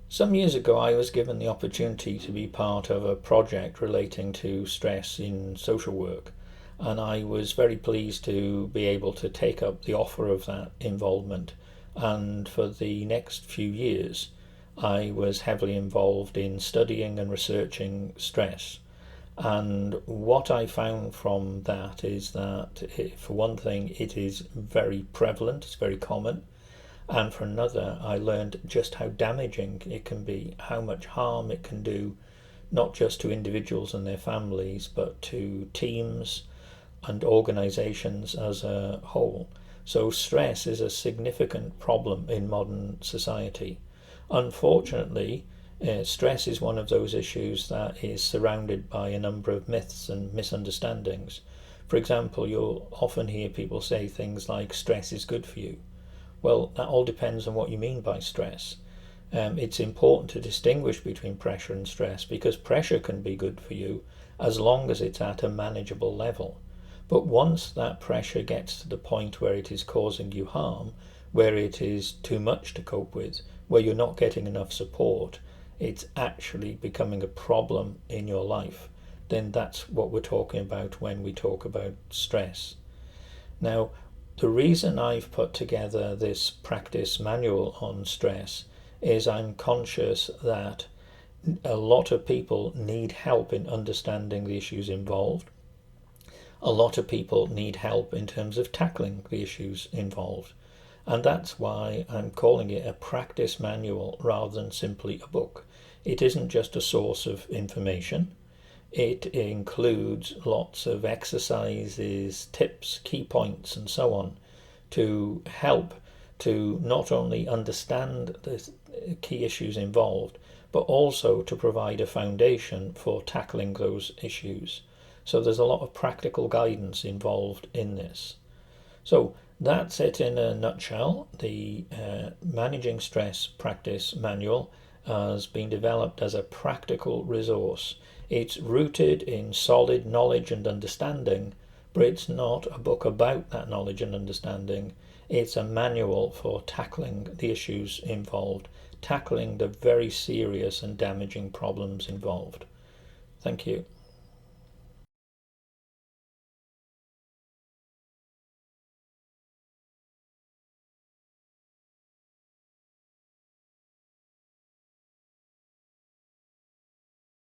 Some years ago, I was given the opportunity to be part of a project relating to stress in social work, and I was very pleased to be able to take up the offer of that involvement. And for the next few years, I was heavily involved in studying and researching stress. And what I found from that is that, for one thing, it is very prevalent, it's very common. And for another, I learned just how damaging it can be, how much harm it can do, not just to individuals and their families, but to teams and organizations as a whole. So, stress is a significant problem in modern society. Unfortunately, stress is one of those issues that is surrounded by a number of myths and misunderstandings. For example, you'll often hear people say things like stress is good for you. Well, that all depends on what you mean by stress. It's important to distinguish between pressure and stress because pressure can be good for you as long as it's at a manageable level. But once that pressure gets to the point where it is causing you harm, where it is too much to cope with, where you're not getting enough support, it's actually becoming a problem in your life, then that's what we're talking about when we talk about stress. Now, the reason I've put together this practice manual on stress is I'm conscious that a lot of people need help in understanding the issues involved. A lot of people need help in terms of tackling the issues involved. And that's why I'm calling it a practice manual rather than simply a book. It isn't just a source of information. It includes lots of exercises, tips, key points, and so on to help to not only understand the key issues involved, but also to provide a foundation for tackling those issues. So there's a lot of practical guidance involved in this. So that's it in a nutshell. The Managing Stress Practice Manual has been developed as a practical resource. It's rooted in solid knowledge and understanding, but it's not a book about that knowledge and understanding. It's a manual for tackling the issues involved, tackling the very serious and damaging problems involved. Thank you.